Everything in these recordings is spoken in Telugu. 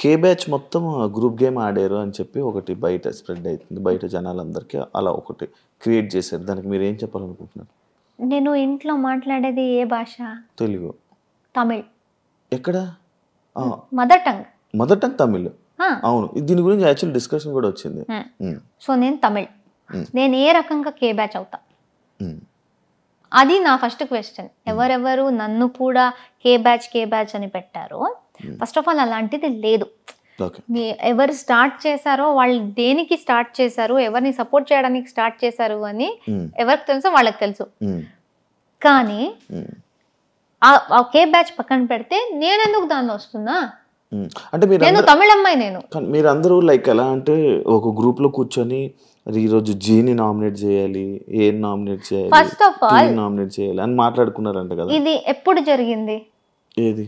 కే బ్యాచ్ మొత్తం గ్రూప్ గేమ్ ఆడారు అని చెప్పి ఒకటి బయట స్ప్రెడ్ అవుతుంది, బయట జనాలందరికీ అలా ఒకటి క్రియేట్ చేశారు. దానికి మీరు ఏం చెప్పాలనుకుంటున్నారు? నేను ఇంట్లో మాట్లాడేది ఏ భాష? తెలుగు. తమిళ్. ఎక్కడ? Mother tongue. Mother tongue Tamil. అవును, దీని గురించి యాక్చువల్ డిస్కషన్ కూడా వచ్చింది. సో నేను తమిళ్. నేను ఏ రకంగా కే బ్యాచ్ అవుతా? అది నా ఫస్ట్ క్వశ్చన్. ఎవరెవరు నన్ను కూడా కే బ్యాచ్ అని పెట్టారో, ఫస్ట్ ఆఫ్ ఆల్ అలాంటిది లేదు. ఎవరు స్టార్ట్ చేశారో, వాళ్ళు దేనికి స్టార్ట్ చేశారు, ఎవరిని సపోర్ట్ చేయడానికి స్టార్ట్ చేశారు అని ఎవరికి తెలుసో వాళ్ళకి తెలుసు. కానీ ఆ కే బ్యాచ్ పక్కన పెడితే నేను ఎందుకు దానిలో వస్తున్నా? అంటే నేను తమిళ అమ్మాయి. మీరు అందరూ లైక్ ఎలా అంటే ఒక గ్రూప్ లో కూర్చొని ఈరోజు జీని నామినేట్ చేయాలి, ఏ నామినేట్ చేయాలి, ఫస్ట్ ఆఫ్ ఆల్ నామినేట్ చేయాలి అని మాట్లాడుకున్నారంట కదా. ఇది ఎప్పుడు జరిగింది? ఏది?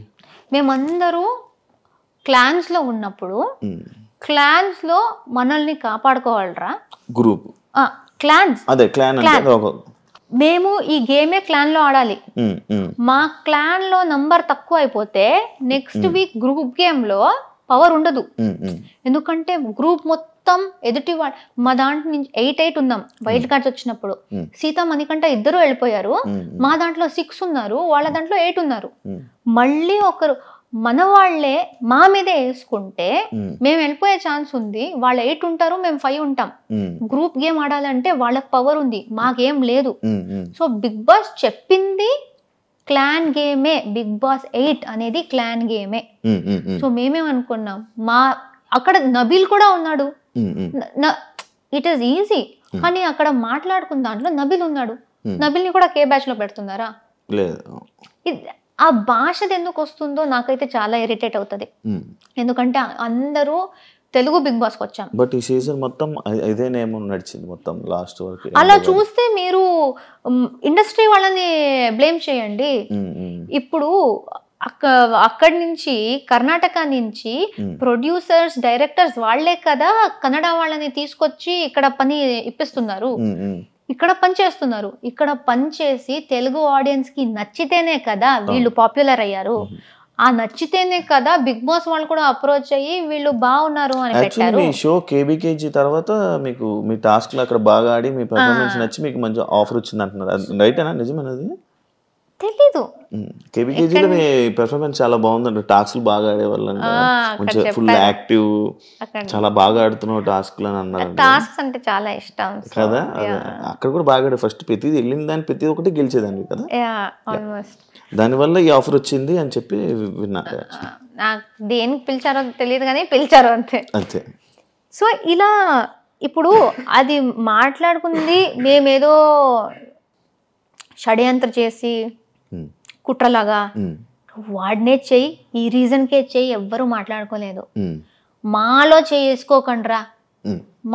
మేమందరూ క్లాన్స్ లో ఉన్నప్పుడు, క్లాన్స్ లో మనల్ని కాపాడుకోవాలరా గ్రూప్ క్లాన్స్. అదే క్లాన్ అంటే మేము ఈ గేమే క్లాన్ లో ఆడాలి. మా క్లాన్ లో నంబర్ తక్కువ అయిపోతే నెక్స్ట్ వీక్ గ్రూప్ గేమ్ లో పవర్ ఉండదు. ఎందుకంటే గ్రూప్ మొత్తం ఎదుటి మా దాంట్లో నుంచి 8 ఉన్నాం వైల్డ్ కార్డ్స్ వచ్చినప్పుడు. సీత మణికంఠ ఇద్దరు వెళ్ళిపోయారు. మా దాంట్లో 6 ఉన్నారు, వాళ్ళ దాంట్లో 8 ఉన్నారు. మళ్ళీ ఒకరు మన వాళ్లే మా మీదే వేసుకుంటే మేము వెళ్ళిపోయే ఛాన్స్ ఉంది. వాళ్ళు 8 ఉంటారు, మేము 5 ఉంటాం. గ్రూప్ గేమ్ ఆడాలంటే వాళ్ళకి పవర్ ఉంది, మాకేం లేదు. సో బిగ్ బాస్ చెప్పింది క్లాన్ గేమే. బిగ్ బాస్ 8 అనేది క్లాన్ గేమే. సో మేమేమనుకున్నాం, అక్కడ నబీల్ కూడా ఉన్నాడు. It is easy. కానీ అక్కడ మాట్లాడుకున్న దాంట్లో నబీల్ ఉన్నాడు. నబీల్ ని కూడా కే బ్యాచ్ లో పెడుతున్నారా? ఆ భాషది ఎందుకు వస్తుందో నాకైతే చాలా ఇరిటేట్ అవుతుంది. ఎందుకంటే అందరూ తెలుగు బిగ్ బాస్ కి వచ్చాం. బట్ ఈ సీజన్ మొత్తం ఇదే నేమ్ నడిచింది మొత్తం లాస్ట్ వరకు. అలా చూస్తే మీరు ఇండస్ట్రీ వాళ్ళని బ్లేమ్ చేయండి. ఇప్పుడు అక్కడి నుంచి కర్ణాటక నుంచి ప్రొడ్యూసర్స్, డైరెక్టర్స్ వాళ్లే కదా కన్నడ వాళ్ళని తీసుకొచ్చి ఇక్కడ పని ఇప్పిస్తున్నారు, ఇక్కడ పని చేస్తున్నారు. ఇక్కడ పని చేసి తెలుగు ఆడియన్స్ కి నచ్చితేనే కదా వీళ్ళు పాపులర్ అయ్యారు. ఆ నచ్చితేనే కదా బిగ్ బాస్ వాళ్ళు కూడా అప్రోచ్ అయ్యి వీళ్ళు బాగున్నారు అని పెట్టారు. మీ షో కేబీకేజీ తర్వాత మీకు మీ టాస్క్ అక్కడ బాగా ఆడి మీ పర్ఫార్మెన్స్ నచ్చి మీకు మంచి ఆఫర్ వచ్చింది అంటున్నారు, రైటేనా? నిజమేనది? తెలీదు. కేబీకేజీలో మీ పెర్ఫార్మెన్స్ చాలా బాగుందండి. టాస్క్లు బాగా ఆడేవాళ్ళంట, మంచిగా ఫుల్ యాక్టివ్, చాలా బాగా ఆడుతున్నావు టాస్క్లు అని అన్నారు. టాస్క్స్ అంటే చాలా ఇష్టం కదా. అక్కడ కూడా బాగా ఆడే, ఫస్ట్ ప్రతిది వెళ్ళిన దాన్ని ప్రతి ఒక్కటి గెలిచేదాన్ని కదా. దానివల్ల ఈ ఆఫర్ వచ్చింది అని చెప్పి విన్నా. నాకు దేనికి పిలిచారో తెలియదు కానీ పిలిచారు అంతే. సో ఇలా ఇప్పుడు అది మాట్లాడుకుంది మేమేదో షడ్యంత్ర చేసి కుట్రలాగా వాడినే చెయ్యి, ఈ రీజన్కే చెయ్యి, ఎవ్వరూ మాట్లాడుకోలేదు. మాలో చేసుకోకండ్రా,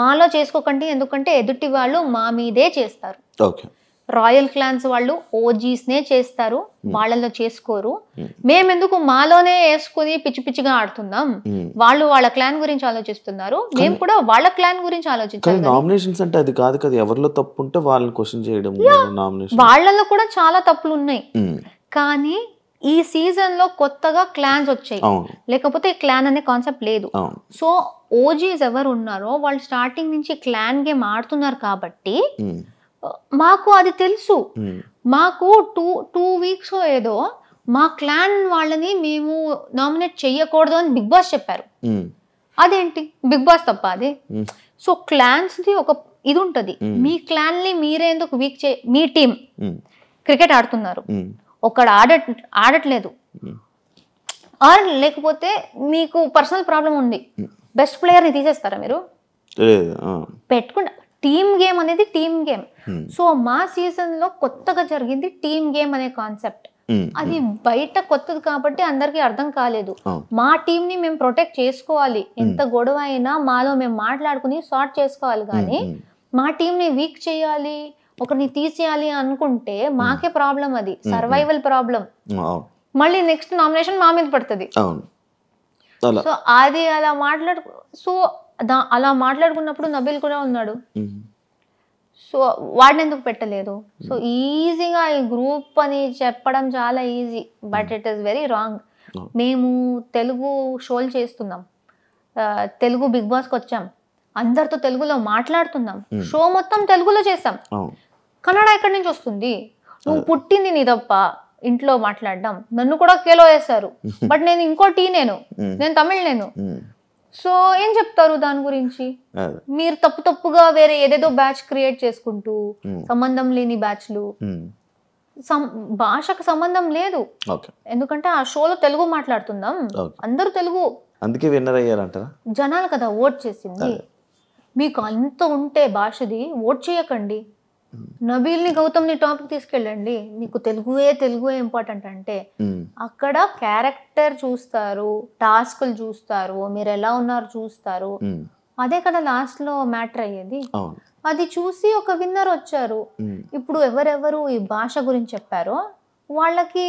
మాలో చేసుకోకండి. ఎందుకంటే ఎదుటి వాళ్ళు మా మీదే చేస్తారు. రాయల్ క్లాన్స్ వాళ్ళు ఓజీస్నే చేస్తారు, వాళ్ళలో చేసుకోరు. మేమెందుకు మాలోనే వేసుకుని పిచ్చి పిచ్చిగా ఆడుతున్నాం? వాళ్ళు వాళ్ళ క్లాన్ గురించి ఆలోచిస్తున్నారు, మేము కూడా వాళ్ళ క్లాన్ గురించి ఆలోచించాలి. నామినేషన్స్ అంటే అది కాదు కదా, ఎవరిలో తప్పు ఉంటే వాళ్ళని క్వశ్చన్ చేయడం. వాళ్ళలో కూడా చాలా తప్పులు ఉన్నాయి. కానీ ఈ సీజన్ లో కొత్తగా క్లాన్స్ వచ్చాయి, లేకపోతే క్లాన్ అనే కాన్సెప్ట్ లేదు. సో ఓజీస్ ఎవరు ఉన్నారో వాళ్ళు స్టార్టింగ్ నుంచి క్లాన్ గేమ్ ఆడుతున్నారు కాబట్టి మాకు అది తెలుసు. మాకు టూ వీక్స్ ఏదో మా క్లాన్ వాళ్ళని మేము నామినేట్ చెయ్యకూడదు అని బిగ్ బాస్ చెప్పారు. అదేంటి బిగ్ బాస్ తప్ప అది? సో క్లాన్స్ ది ఒక ఇది ఉంటది. మీ క్లాన్ ని మీరే ఎందుకు వీక్ మీ టీం క్రికెట్ ఆడుతున్నారు, ఒకడు ఆడట్లేదు, ఆర్ లేకపోతే మీకు పర్సనల్ ప్రాబ్లం ఉంది, బెస్ట్ ప్లేయర్ ని తీసేస్తారా మీరు? పెట్టుకుంటా. టీమ్ గేమ్ అనేది టీమ్ గేమ్. సో మా సీజన్ లో కొత్తగా జరిగింది టీమ్ గేమ్ అనే కాన్సెప్ట్. అది బయట కొత్తది కాబట్టి అందరికి అర్థం కాలేదు. మా టీం ని మేము ప్రొటెక్ట్ చేసుకోవాలి, ఎంత గొడవ అయినా మాలో మేము మాట్లాడుకుని సార్ట్ చేసుకోవాలి. కానీ మా టీం ని వీక్ చేయాలి, ఒకరిని తీసేయాలి అనుకుంటే మాకే ప్రాబ్లం, అది సర్వైవల్ ప్రాబ్లం. మళ్ళీ నెక్స్ట్ నామినేషన్ మా మీద పడుతుంది. సో అది అలా మాట్లాడుకున్నప్పుడు నబీల్ కూడా ఉన్నాడు. సో వాడిని ఎందుకు పెట్టలేదు? సో ఈజీగా ఈ గ్రూప్ అని చెప్పడం చాలా easy, but it is very wrong. మేము తెలుగు షోలు చేస్తున్నాం, తెలుగు బిగ్ బాస్కి వచ్చాం, అందరితో తెలుగులో మాట్లాడుతున్నాం, షో మొత్తం తెలుగులో చేసాం, కన్నడ ఎక్కడి నుంచి వస్తుంది? నువ్వు పుట్టింది నీ తప్ప ఇంట్లో మాట్లాడడం, నన్ను కూడా కేలో వేశారు, బట్ నేను ఇంకో నేను తమిళ్ సో ఏం చెప్తారు దాని గురించి? మీరు తప్పుగా వేరే ఏదేదో బ్యాచ్ క్రియేట్ చేసుకుంటూ, సంబంధం లేని బ్యాచ్లు, భాషకు సంబంధం లేదు, ఎందుకంటే ఆ షోలో తెలుగు మాట్లాడుతున్నాం, అందరూ తెలుగు, అందుకే విన్నర్ అయ్యారంటారా? జనాలు కదా ఓట్ చేసింది. మీకు అంత ఉంటే భాషది ఓట్ చేయకండి, నబీల్ని గౌతమ్ని టాపిక్ తీసుకెళ్ళండి, మీకు తెలుగువే ఇంపార్టెంట్ అంటే అక్కడ క్యారెక్టర్ చూస్తారు, టాస్క్లు చూస్తారు, మీరు ఎలా ఉన్నారు చూస్తారు, అదే కదా లాస్ట్ లో మ్యాటర్ అయ్యేది. అది చూసి ఒక విన్నర్ వచ్చారు. ఇప్పుడు ఎవరెవరు ఈ భాష గురించి చెప్పారో వాళ్ళకి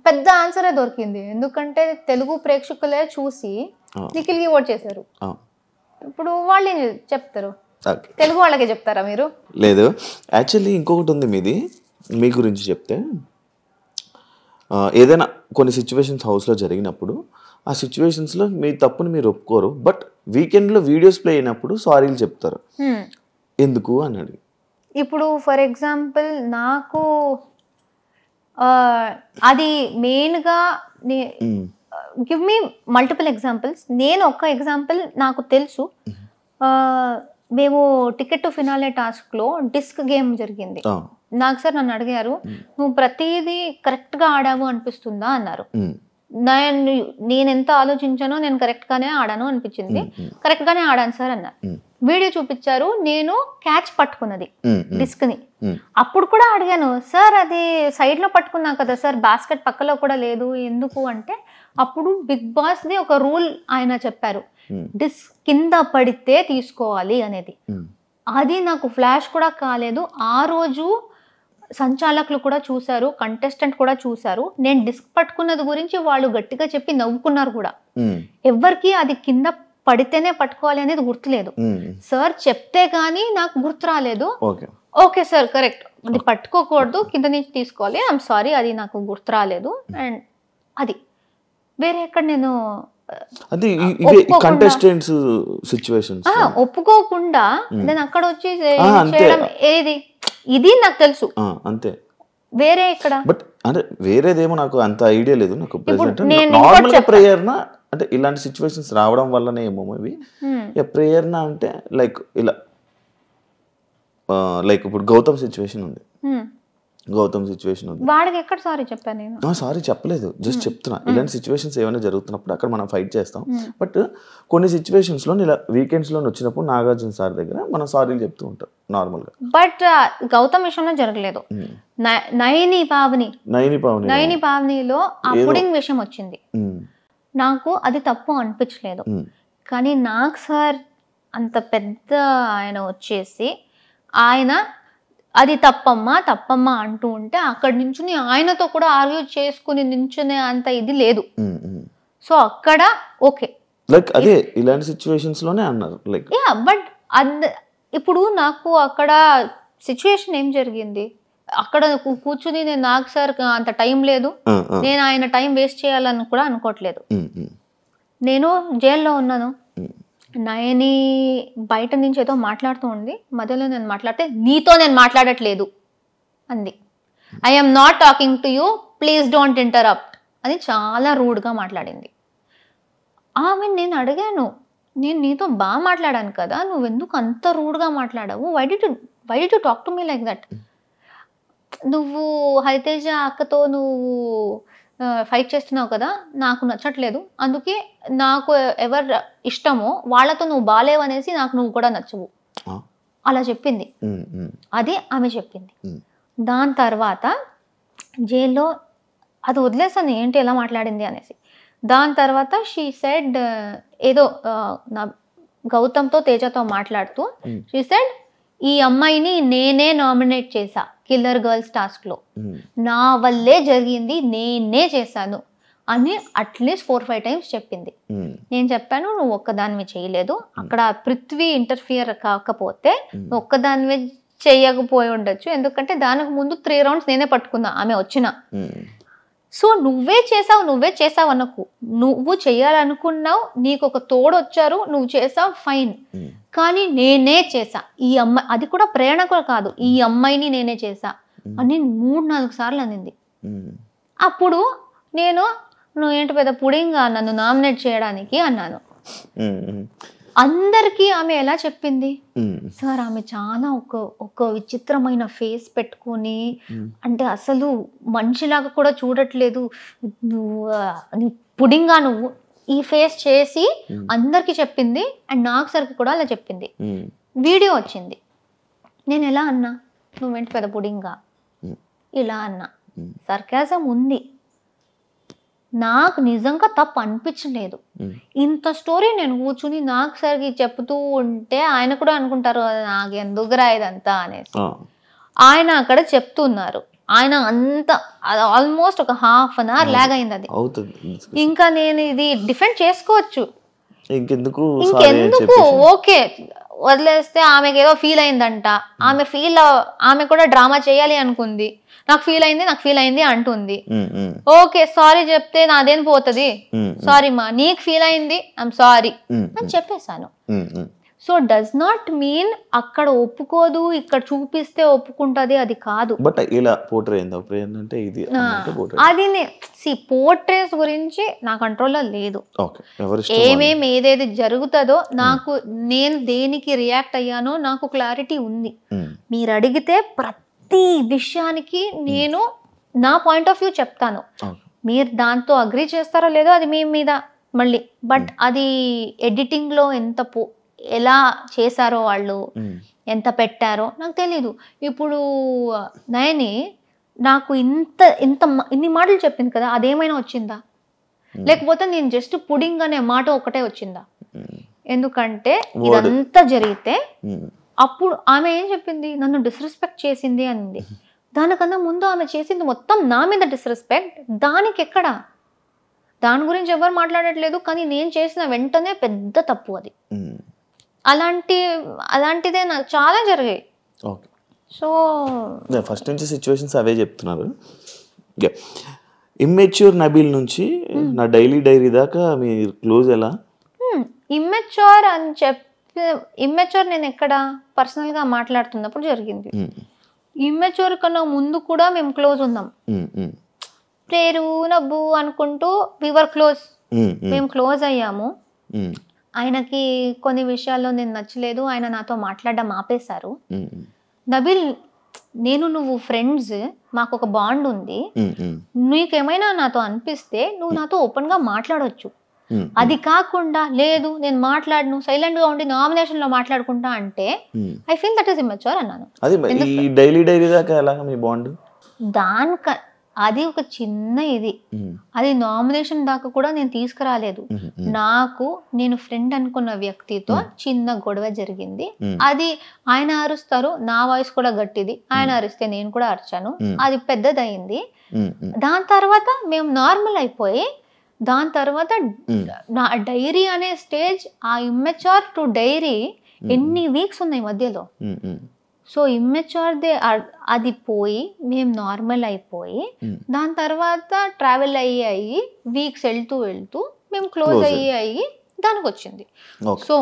పెద్ద ఆన్సరే దొరికింది, ఎందుకంటే తెలుగు ప్రేక్షకులే చూసి నిఖిల్కి ఓట్ చేశారు. ఇప్పుడు వాళ్ళు ఏం చెప్తారు? తెలుగు వాళ్ళకే చెప్తారా మీరు? లేదు, యాక్చువల్లీ ఇంకొకటి ఉంది మీది, మీ గురించి చెప్తే ఏదైనా కొన్ని సిచ్యువేషన్స్ హౌస్లో జరిగినప్పుడు ఆ సిచ్యువేషన్స్లో మీ తప్పుని మీరు ఒప్పుకోరు, బట్ వీకెండ్లో వీడియోస్ ప్లే అయినప్పుడు సారీలు చెప్తారు, ఎందుకు అని అడిగి. ఇప్పుడు ఫర్ ఎగ్జాంపుల్ నాకు అది మెయిన్గా గివ్ మీ మల్టిపుల్ ఎగ్జాంపుల్స్. నేను ఒక ఎగ్జాంపుల్ నాకు తెలుసు, మేము టికెట్ టు ఫినాలే టాస్క్లో డిస్క్ గేమ్ జరిగింది. నాకు సార్ నన్ను అడిగారు, నువ్వు ప్రతిదీ కరెక్ట్గా ఆడావు అనిపిస్తుందా అన్నారు. నేను ఎంత ఆలోచించానో నేను కరెక్ట్గానే ఆడాను అనిపించింది, కరెక్ట్గానే ఆడాను సార్ అన్నారు. వీడియో చూపించారు, నేను క్యాచ్ పట్టుకున్నది డిస్క్ని. అప్పుడు కూడా అడిగాను, సార్ అది సైడ్లో పట్టుకున్నా కదా సార్, బాస్కెట్ పక్కలో కూడా లేదు ఎందుకు అంటే, అప్పుడు బిగ్ బాస్ది ఒక రూల్ ఆయన చెప్పారు, డిస్క్ కింద పడితే తీసుకోవాలి అనేది. అది నాకు ఫ్లాష్ కూడా కాలేదు. ఆ రోజు సంచాలకులు కూడా చూశారు, కంటెస్టెంట్ కూడా చూశారు, నేను డిస్క్ పట్టుకున్నది గురించి వాళ్ళు గట్టిగా చెప్పి నవ్వుకున్నారు కూడా. ఎవరికి అది కింద పడితేనే పట్టుకోవాలి అనేది గుర్తులేదు. సార్ చెప్తే గానీ నాకు గుర్తు రాలేదు. ఓకే సార్ కరెక్ట్, అది పట్టుకోకూడదు, కింద నుంచి తీసుకోవాలి, ఐఎమ్ సారీ, అది నాకు గుర్తు రాలేదు. అండ్ అది వేరే ఎక్కడ నేను ఒప్పుకోకుండా నేను అక్కడ వచ్చి చేయడం ఏది, ఇది నాకు తెలుసు అంతే. వేరే ఇక్కడ బట్ అంటే వేరేదేమో నాకు అంత ఐడియా లేదు. నాకు నార్మల్ ప్రేయర్నా అంటే ఇలాంటి సిచ్యువేషన్స్ రావడం వల్లనే ఏమో మేబీ ప్రేయర్నా అంటే లైక్ ఇలా లైక్ ఇప్పుడు గౌతమ్ సిచ్యువేషన్ ఉంది, వాడికి ఎక్కడ సారీ చెప్పాను నేను? సారీ చెప్పలేదు, జస్ట్ చెప్తున్నా. ఇలాంటి సిచ్యువేషన్స్ ఏమైనా జరుగుతున్నప్పుడు అక్కడ మనం ఫైట్ చేస్తాం, బట్ కొన్ని సిచ్యువేషన్స్ లో ఇలా వీకెండ్స్ లో వచ్చినప్పుడు నాగార్జున సార్ దగ్గర మనం సారీలు చెప్తూ ఉంటాం నార్మల్ గా. బట్ గౌతమ్ విషయంలో జరగలేదు. నయని పావనిలో ఆ పుడింగ్ విషయం వచ్చింది, నాకు అది తప్పు అనిపించలేదు. కానీ నాకు సార్ అంత పెద్ద ఆయన వచ్చేసి ఆయన అది తప్పమ్మా అంటూ ఉంటే అక్కడి నుంచి ఆయనతో కూడా ఆర్గ్యూ చేసుకుని నించునే అంత ఇది లేదు. సో అక్కడ ఓకే, లైక్ అదే ఇలాంటి సిచ్యువేషన్స్ లోనే అన్నారు లైక్ యా. బట్ ఇప్పుడు నాకు అక్కడ సిచ్యువేషన్ ఏం జరిగింది, అక్కడ కూర్చుని నేను నాకు సార్ అంత టైం లేదు, నేను ఆయన టైం వేస్ట్ చేయాలని కూడా అనుకోవట్లేదు. నేను జైల్లో ఉన్నాను, నయని బయట నుంచి ఏదో మాట్లాడుతూ ఉంది, మధ్యలో నేను మాట్లాడితే నీతో నేను మాట్లాడట్లేదు అంది. I'm not talking to you, please don't interrupt అని చాలా రూడ్గా మాట్లాడింది. ఆమె నేను అడిగాను, నేను నీతో బాగా మాట్లాడాను కదా, నువ్వెందుకు అంత రూడ్గా మాట్లాడావు, why did you talk to me like that, నువ్వు హరితేజ అక్కతో నువ్వు ఫైట్ చేస్తున్నావు కదా, నాకు నచ్చట్లేదు, అందుకే నాకు ఎవరు ఇష్టమో వాళ్ళతో నువ్వు బాలేవనేసి నాకు నువ్వు కూడా నచ్చవు అలా చెప్పింది. అది ఆమె చెప్పింది. దాని తర్వాత జైల్లో అది వదిలేసాను ఏంటి ఎలా మాట్లాడింది అనేసి. దాని తర్వాత షీ సెడ్ ఏదో గౌతమ్తో తేజతో మాట్లాడుతూ షీ సెడ్, ఈ అమ్మాయిని నేనే నామినేట్ చేశా కిల్లర్ గర్ల్స్ టాస్క్ లో, నా వల్లే జరిగింది, నేనే చేశాను అని అట్లీస్ట్ 4-5 టైమ్స్ చెప్పింది. నేను చెప్పాను, నువ్వు ఒక్కదానివి చేయలేదు, అక్కడ పృథ్వీ ఇంటర్ఫియర్ కాకపోతే నువ్వు ఒక్కదానివే చేయకపోయి ఉండొచ్చు, ఎందుకంటే దానికి ముందు 3 రౌండ్స్ నేనే పట్టుకున్నా ఆమె వచ్చిన. సో నువ్వే చేసావు అనకు, నువ్వు చేయాలనుకున్నావు, నీకు ఒక తోడు వచ్చారు, నువ్వు చేసావు, ఫైన్. కానీ నేనే చేసా ఈ అమ్మాయి, అది కూడా ప్రేరణ కూడా కాదు, ఈ అమ్మాయిని నేనే చేసా అని 3-4 సార్లు అనింది. అప్పుడు నేను నువ్వేంటి పెద్ద పుడింగా నన్ను నామినేట్ చేయడానికి అన్నాను. అందరికీ ఆమె ఎలా చెప్పింది, సార్ ఆమె చాలా ఒక విచిత్రమైన ఫేస్ పెట్టుకొని, అంటే అసలు మనిషిలాగా కూడా చూడట్లేదు, నువ్వు పుడింగా నువ్వు ఈ ఫేస్ చేసి అందరికి చెప్పింది. అండ్ నాకు సరికి కూడా అలా చెప్పింది. వీడియో వచ్చింది, నేను ఎలా అన్నా, నువ్వేంటి పెద్ద పుడింగా ఇలా అన్నా. సర్కాజం ఉంది, నాకు నిజంగా తప్పు అనిపించలేదు. ఇంత స్టోరీ నేను కూర్చుని నాకు సరికి చెప్తూ ఉంటే ఆయన కూడా అనుకుంటారు నాకు ఎందుకురా ఇదంతా అనేసి. ఆయన అక్కడ చెప్తున్నారు, ఆయన అంత ఆల్మోస్ట్ ఒక ½ an hour లాగ్ అయింది. అది ఇంకా నేను ఇది డిఫెండ్ చేసుకోవచ్చు, ఇంకెందుకు ఓకే వదిలేస్తే. ఆమెకి ఏదో ఫీల్ అయిందంట, ఆమె కూడా డ్రామా చేయాలి అనుకుంది, నాకు ఫీల్ అయింది అంటుంది. ఓకే సారీ చెప్తే నాదేం పోతుంది, సారీ మా నీకు ఫీల్ అయింది, ఐఎమ్ సారీ అని చెప్పేశాను. సో డస్ నాట్ మీన్ అక్కడ ఒప్పుకోదు, ఇక్కడ చూపిస్తే ఒప్పుకుంటది, అది కాదు. బట్ ఇలా పోర్ట్రే అంటే ఇది అది పోర్ట్రేస్ గురించి నా కంట్రోల్లో లేదు. ఏదేది జరుగుతుందో నాకు, నేను దేనికి రియాక్ట్ అయ్యానో నాకు క్లారిటీ ఉంది. మీరు అడిగితే ప్రతి విషయానికి నేను నా పాయింట్ ఆఫ్ వ్యూ చెప్తాను. మీరు దాంతో అగ్రీ చేస్తారో లేదో అది మీ మీద మళ్ళీ. బట్ అది ఎడిటింగ్ లో ఎలా చేశారో వాళ్ళు, ఎంత పెట్టారో నాకు తెలీదు. ఇప్పుడు నయని నాకు ఇన్ని మాటలు చెప్పింది కదా, అదేమైనా వచ్చిందా? లేకపోతే నేను జస్ట్ పుడింగ్ అనే మాట ఒకటే వచ్చిందా? ఎందుకంటే ఇదంతా జరిగితే అప్పుడు ఆమె ఏం చెప్పింది, నన్ను డిస్రెస్పెక్ట్ చేసింది అనింది. దానికన్నా ముందు ఆమె చేసింది మొత్తం నా మీద డిస్రెస్పెక్ట్. దానికి ఎక్కడ, దాని గురించి ఎవరు మాట్లాడట్లేదు, కానీ నేను చేసిన వెంటనే పెద్ద తప్పు అది. అలాంటిదే నాకు చాలా జరిగాయి. సో ఫస్ట్ నుంచి సిచ్యువేషన్స్ అవే చెప్తున్నారు. ఇమ్మెచ్యూర్ నబీల్ నుంచి నా డైలీ డైరీ దాకా మీ క్లోజ్ ఎలా? ఇమ్మెచ్యూర్ అని ఇమ్మెచ్యూర్ నేను ఎక్కడ పర్సనల్ గా మాట్లాడుతున్నప్పుడు జరిగింది. ఇమ్మెచ్యూర్ కన్నా ముందు కూడా మేము క్లోజ్ ఉన్నాం. పేరు నవ్వు అనుకుంటూ వివర్ క్లోజ్, మేము క్లోజ్ అయ్యాము. ఆయనకి కొన్ని విషయాల్లో నేను నచ్చలేదు, ఆయన నాతో మాట్లాడడం ఆపేశారు. నబీల్, నువ్వు ఫ్రెండ్స్, మాకు ఒక బాండ్ ఉంది, నీకేమైనా నాతో అనిపిస్తే నువ్వు నాతో ఓపెన్ గా మాట్లాడొచ్చు. అది కాకుండా లేదు నేను మాట్లాడను, సైలెంట్ గా ఉండి నామినేషన్ లో మాట్లాడుకుంటా అంటే I feel that is immature అన్నాను. అది ఒక చిన్న ఇది, అది నామినేషన్ దాకా కూడా నేను తీసుకురాలేదు. నేను ఫ్రెండ్ అనుకున్న వ్యక్తితో చిన్న గొడవ జరిగింది. అది ఆయన అరుస్తారు, నా వాయిస్ కూడా గట్టిది, ఆయన అరిస్తే నేను కూడా అరిచాను, అది పెద్దదయింది. దాని తర్వాత మేము నార్మల్ అయిపోయి, దాని తర్వాత నా డైరీ అనే స్టేజ్, ఆ ఇమ్మెచ్యూర్ టు డైరీ ఎన్ని వీక్స్ ఉన్నాయి మధ్యలో. సో ఇమ్మెచ్యూర్దే అది పోయి మేము నార్మల్ అయిపోయి, దాని తర్వాత ట్రావెల్ అయ్యి వీక్స్ వెళ్తూ మేము క్లోజ్ అయ్యి దానికి వచ్చింది. సో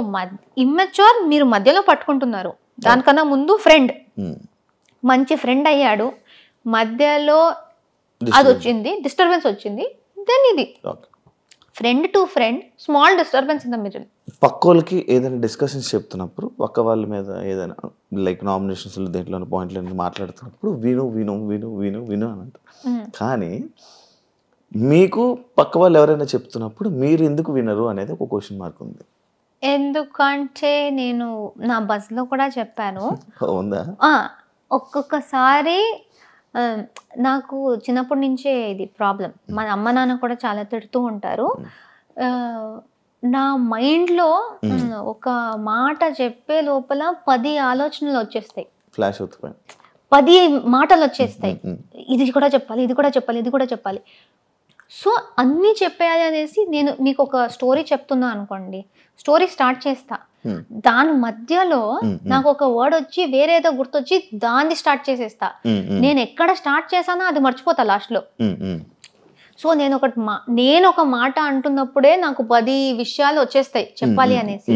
ఇమ్మెచ్యూర్ మీరు మధ్యలో పట్టుకుంటున్నారు, దానికన్నా ముందు ఫ్రెండ్, మంచి ఫ్రెండ్ అయ్యాడు, మధ్యలో అది వచ్చింది, డిస్టర్బెన్స్ వచ్చింది. దెన్ ఇది friend to friend, small disturbance in the middle. పక్కోళ్ళకి ఏదైనా డిస్కషన్స్ చెప్తున్నప్పుడు, పక్క వాళ్ళ మీద ఏదైనా లైక్ నామినేషన్స్ దేంట్లో పాయింట్లు మాట్లాడుతున్నప్పుడు విను విను విను విను విను అని అంటారు. కానీ మీకు పక్క వాళ్ళు ఎవరైనా చెప్తున్నప్పుడు మీరు ఎందుకు వినరు అనేది ఒక క్వశ్చన్ మార్క్ ఉంది. ఎందుకంటే నేను నా బస్లో కూడా చెప్పాను, ఒక్కొక్కసారి నాకు చిన్నప్పటి నుంచే ఇది ప్రాబ్లం. మన అమ్మ నాన్న కూడా చాలా తిడుతూ ఉంటారు. నా మైండ్లో ఒక మాట చెప్పే లోపల 10 ఆలోచనలు వచ్చేస్తాయి, ఫ్లాష్ అవుతాయి, 10 మాటలు వచ్చేస్తాయి. ఇది కూడా చెప్పాలి, ఇది కూడా చెప్పాలి, ఇది కూడా చెప్పాలి. సో అన్నీ చెప్పేయాలి అనేసి నేను మీకు ఒక స్టోరీ చెప్తున్నా అనుకోండి, స్టోరీ స్టార్ట్ చేస్తా, దాని మధ్యలో నాకు ఒక వర్డ్ వచ్చి వేరేదో గుర్తొచ్చి దాన్ని స్టార్ట్ చేసేస్తా. నేను ఎక్కడ స్టార్ట్ చేశానో అది మర్చిపోతా లాస్ట్ లో. సో నేను ఒక మాట అంటున్నప్పుడే నాకు 10 విషయాలు వచ్చేస్తాయి చెప్పాలి అనేసి.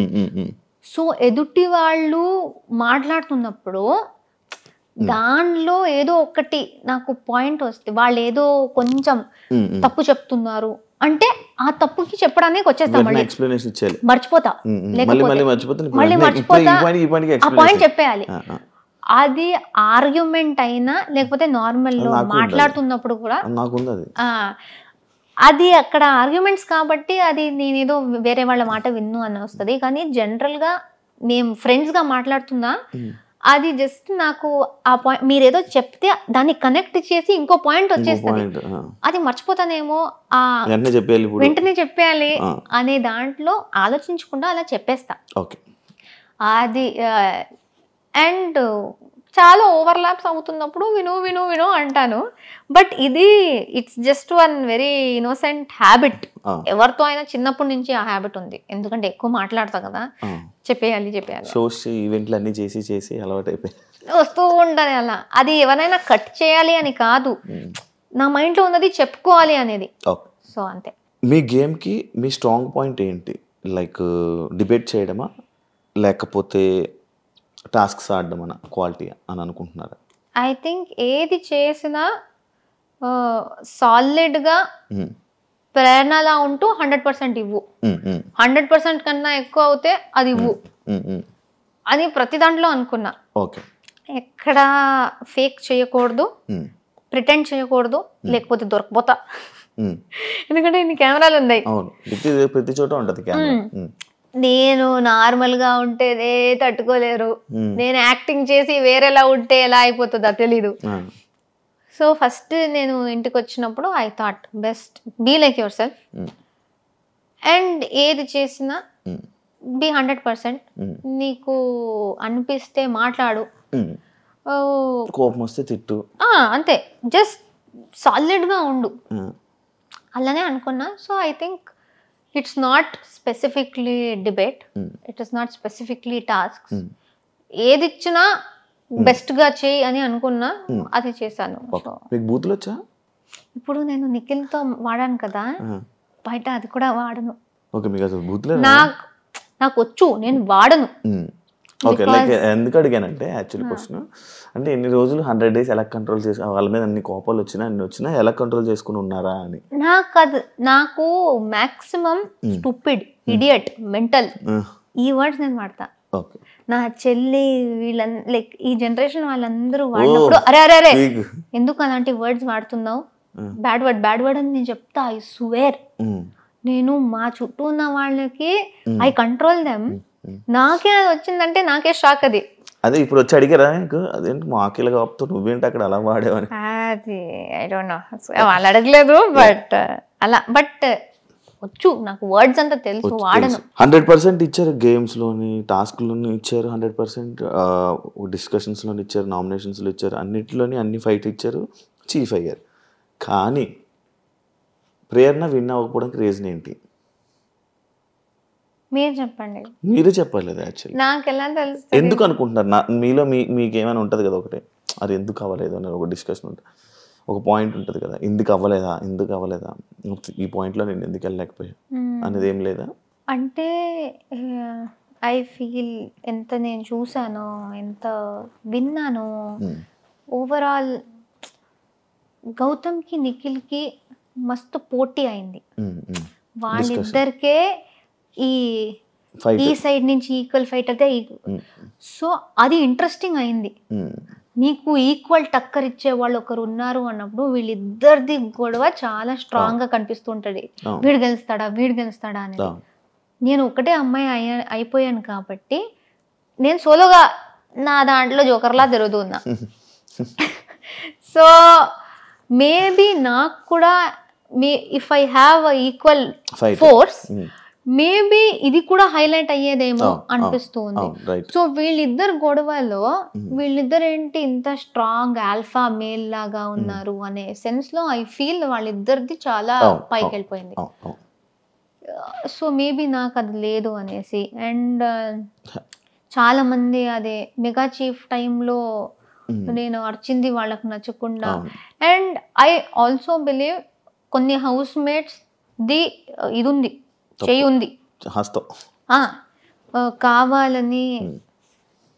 సో ఎదుటి వాళ్ళు మాట్లాడుతున్నప్పుడు దానిలో ఏదో ఒకటి నాకు పాయింట్ వస్తే వాళ్ళు ఏదో కొంచెం తప్పు చెప్తున్నారు అంటే ఆ తప్పుకి చెప్పడానికి వచ్చేస్తా, మర్చిపోతా, మళ్ళీ మర్చిపోతా, ఆ పాయింట్ చెప్పేయాలి. అది ఆర్గ్యుమెంట్ అయినా లేకపోతే నార్మల్ లో మాట్లాడుతున్నప్పుడు కూడా అది అక్కడ ఆర్గ్యుమెంట్స్ కాబట్టి అది నేనేదో వేరే వాళ్ళ మాట విన్ను అని వస్తుంది. కానీ జనరల్ గా మేము ఫ్రెండ్స్ గా మాట్లాడుతున్నా అది జస్ట్ నాకు ఆ పాయింట్ మీరేదో చెప్తే దాన్ని కనెక్ట్ చేసి ఇంకో పాయింట్ వచ్చేస్తుంది, అది మర్చిపోతానేమో వెంటనే చెప్పేయాలి అనే దాంట్లో ఆలోచించకుండా అలా చెప్పేస్తా. అది అండ్ చాలా ఓవర్లాప్స్ అవుతున్నప్పుడు విను విను విను అంటాను. బట్ ఇది it's just one very innocent habit. ఎవరితో అయినా చిన్నప్పటి నుంచి ఆ హ్యాబిట్ ఉంది, ఎందుకంటే ఎక్కువ మాట్లాడతా కదా, చెప్పేయాలి ఈవెంట్లు చేసి చేసి అలవాటు అయిపోయి వస్తూ ఉండాలి అలా. అది ఎవరైనా కట్ చేయాలి అని కాదు, నా మైండ్లో ఉన్నది చెప్పుకోవాలి అనేది. సో అంతే. మీ గేమ్కి మీ స్ట్రాంగ్ పాయింట్ ఏంటి? లైక్ డిబేట్ చేయడమా లేకపోతే టాస్క్స్ ఆడడం అన్న క్వాలిటీ అని అనుకుంటున్నారా? ఐ థింక్ ఏది చేసినా సాలిడ్గా ప్రేరణలా ఉంటూ 100% ఇవ్వు, 100% కన్నా ఎక్కువ అవుతే అది ఇవ్వు అని ప్రతి దాంట్లో అనుకున్నా. ఎక్కడ ఫేక్ చేయకూడదు, ప్రిటెండ్ చేయకూడదు, లేకపోతే దొరకపోతా. ఎందుకంటే ఇన్ని కెమెరాలు ఉన్నాయి, ప్రతి చోట ఉంటుంది కెమెరా. నేను నార్మల్ గా ఉంటే తట్టుకోలేరు, నేను యాక్టింగ్ చేసి వేరేలా ఉంటే ఎలా అయిపోతుందో తెలీదు. సో ఫస్ట్ నేను ఇంటికి వచ్చినప్పుడు I thought best be like yourself and ఏది చేసినా బీ 100%. నీకు అనిపిస్తే మాట్లాడు, కోపం వస్తే తిట్టు, అంతే, జస్ట్ సాలిడ్ గా ఉండు, అలానే అనుకున్నా. So I think it's not specifically debate, it is not specifically tasks. ఏది ఇచ్చినా బెస్ట్ గా చేయి అని అనుకున్నా, అది చేశాను. మీకు బూతులు వచ్చా? ఇప్పుడు నేను నిఖిల్తో వాడాను కదా, బయట అది కూడా వాడను. నాకు వచ్చు, నేను వాడను. ఎందుకు అడిగానంటే యాక్చువల్లీ క్వశ్చన్ అంటే ఎన్ని రోజులు 100 days ఎలా కంట్రోల్ చేసి వాళ్ళ మీద అన్ని కోపాలు వచ్చినా ఎలా కంట్రోల్ చేసుకుని ఉన్నారా అని. నాకు మాక్సిమం స్టూపిడ్, ఇడియట్, మెంటల్ ఈ వర్డ్స్ నేను వాడతా. నా చెల్లి లైక్ ఈ జనరేషన్ వాళ్ళందరూ వాడినప్పుడు అరే అరే అరే ఎందుకు అలాంటి వర్డ్స్ వాడుతున్నావు, బ్యాడ్ వర్డ్ అని నేను చెప్తా. ఐ స్వేర్ నేను మా చుట్టూ ఉన్న వాళ్ళకి ఐ కంట్రోల్ దెమ్. నాకే అది వచ్చిందంటే నాకే షాక్. అదే ఇప్పుడు వచ్చి అడిగారా అదేంటి మాకేలా కాపుతూ నువ్వేంటి అక్కడ అలా వాడేవని? అది ఐ డోంట్ నో, వాళ్ళు అడగలేదు. బట్ అలా బట్ వచ్చు, నాకు వర్డ్స్ అంతా తెలుసు, వాడను. 100% ఇచ్చారు, గేమ్స్ లోని టాస్క్ లోని ఇచ్చారు, 100% డిస్కషన్స్ లోని ఇచ్చారు, నామినేషన్స్ లో ఇచ్చారు, అన్నిటిలోని అన్ని ఫైట్ ఇచ్చారు, చీఫ్ అయ్యారు. కానీ ప్రేరణ విన్ అవ్వకపోవడానికి రీజన్ ఏంటి? మీరు చెప్పండి. మీరే చెప్పాలి. యాక్చువల్లీ నాకు ఎలా తెలుసు, ఎందుకు అనుకుంటున్నారు? మీలో మీకేమైనా ఉంటుంది కదా ఒకటే, అది ఎందుకు అవ్వలేదు అని ఒక డిస్కషన్ ఉంటుంది, ఒక పాయింట్ ఉంటుంది కదా, ఎందుకు అవ్వలేదా ఈ పాయింట్లో నేను ఎందుకు వెళ్ళలేకపోయా అనేది ఏం లేదా? అంటే ఐ ఫీల్ ఎంత నేను చూసానో, ఎంత విన్నానో, ఓవరాల్ గౌతమ్కి నిఖిల్కి మస్తు పోటీ అయింది. వాళ్ళిద్దరికే ఈ సైడ్ నుంచి ఈక్వల్ ఫైట్ అయితే, సో అది ఇంట్రెస్టింగ్ అయింది. నీకు ఈక్వల్ టక్కర్ ఇచ్చే వాళ్ళు ఒకరు ఉన్నారు అన్నప్పుడు వీళ్ళిద్దరిది గొడవ చాలా స్ట్రాంగ్ గా కనిపిస్తుంటది. వీడు గెలుస్తాడా అని. నేను ఒకటే అమ్మాయి అయిపోయాను కాబట్టి నేను సోలోగా నా దాంట్లో జోకర్లా తిరుగుతున్నా. సో మేబీ నాకు కూడా if I have equal force maybe ఇది కూడా హైలైట్ అయ్యేదేమో అనిపిస్తుంది. సో వీళ్ళిద్దరు గొడవలో వీళ్ళిద్దరు ఏంటి ఇంత స్ట్రాంగ్ ఆల్ఫా మేల్ లాగా ఉన్నారు అనే సెన్స్ లో ఐ ఫీల్ వాళ్ళిద్దరిది చాలా పైకి వెళ్ళిపోయింది. సో మేబీ నాకు అది లేదు అనేసి. అండ్ చాలా మంది అదే మెగా చీఫ్ టైంలో నేను అర్చింది వాళ్ళకు నచ్చకుండా. అండ్ ఐ ఆల్సో బిలీవ్ కొన్ని హౌస్ మేట్స్ ది ఇది ఉంది, చెయ్యి ఉంది, హస్తం కావాలని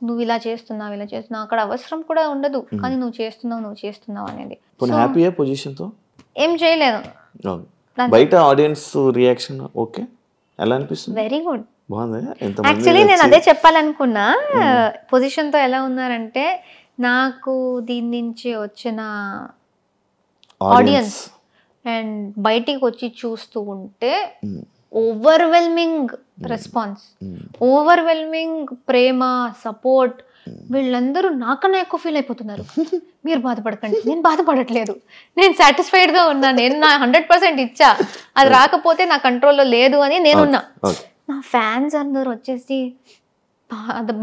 నువ్వు ఇలా చేస్తున్నావు అక్కడ అవసరం కూడా ఉండదు, కానీ నువ్వు చేస్తున్నావు అనేది. హ్యాపీయా పొజిషన్తో? ఏం చేయలేదు. బయట ఆడియన్స్ రియాక్షన్ ఓకే, ఎలా అనిపిస్తుంది? వెరీ గుడ్, బాగుంది. యాక్చువల్లీ నేను అదే చెప్పాలనుకున్నా. పొజిషన్తో ఎలా ఉన్నారంటే, నాకు దీని నుంచి వచ్చిన ఆడియన్స్ అండ్ బయటికి వచ్చి చూస్తూ ఉంటే ఓవర్వెల్మింగ్ రెస్పాన్స్, ఓవర్వెల్మింగ్ ప్రేమ, సపోర్ట్. వీళ్ళందరూ నాకన్నా ఎక్కువ ఫీల్ అయిపోతున్నారు. మీరు బాధపడకండి, నేను బాధపడట్లేదు, నేను సాటిస్ఫైడ్గా ఉన్నా, నేను నా 100% ఇచ్చా, అది రాకపోతే నా కంట్రోల్లో లేదు అని నేనున్నా. నా ఫ్యాన్స్ అందరూ వచ్చేసి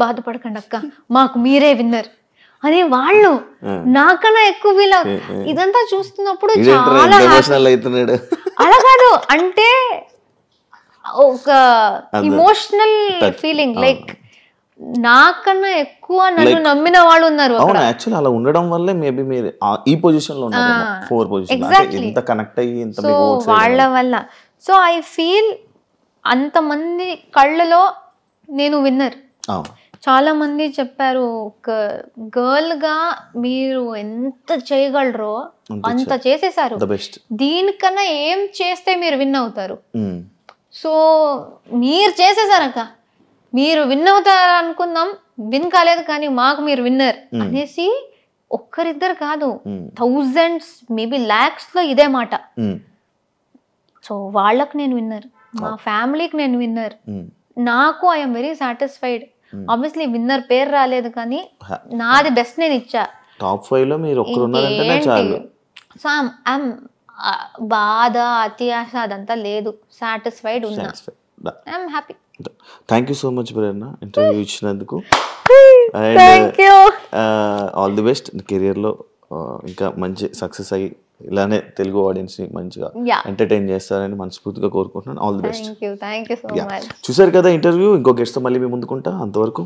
బాధపడకండి అక్క, మాకు మీరే విన్నర్ అని వాళ్ళు నాకన్నా ఎక్కువ ఫీల్ అవుతుంది. ఇదంతా చూస్తున్నప్పుడు చాలా అలా కాదు అంటే ఒక ఇమోషనల్ ఫీలింగ్, లైక్ నాకన్నా ఎక్కువ నన్ను నమ్మిన వాళ్ళు ఉన్నారు. అవును, యాక్చువల్లీ అలా ఉండడం వల్లే మేబీ మీరు ఈ పొజిషన్ లో ఉన్నారు, 4 పొజిషన్ ఇంత కనెక్ట్ అయ్యి ఇంత సో వాళ్ళ వల్ల. సో ఐ ఫీల్ అంతమంది కళ్ళలో నేను విన్నర్. చాలా మంది చెప్పారు, ఒక గర్ల్ గా మీరు ఎంత చేయగలరో అంత చేసేసారు, దీనికన్నా ఏం చేస్తే మీరు విన్ అవుతారు. సో మీరు చేసేసారక్క, మీరు విన్ అవుతారు అనుకుందాం, విన్ కాలేదు కానీ మాకు మీరు విన్నర్ అనేసి ఒక్కరిద్దరు కాదు, థౌజండ్స్ మేబీ లాక్స్ లో ఇదే మాట. సో వాళ్ళకు నేను విన్నర్, మా ఫ్యామిలీకి నేను విన్నర్, నాకు I'm very satisfied. Obviously winner పేరు రాలేదు కానీ నాది బెస్ట్ నేను ఇచ్చా. టాప్ 5 లో మీరు ఒక్కరు ఉన్నారంటేనే చాలు. సో ఐఎమ్ బాధ, అత్యాశ అదంతా లేదు, సాటిస్ఫైడ్ ఉన్నా, I'm happy. Thank you so much Prerana, interview ఇచ్చినందుకు. ఆల్ ది బెస్ట్ కెరియర్లో, ఇంకా మంచి సక్సెస్ అయ్యి ఇలానే తెలుగు ఆడియన్స్ ని మంచిగా ఎంటర్టైన్ చేస్తారని మనస్ఫూర్తిగా కోరుకుంటున్నాను. All the best. Thank you so much. చూసారు కదా ఇంటర్వ్యూ, ఇంకో గెస్ట్ తో మళ్ళీ మీ ముందుకుంటా. అంతవరకు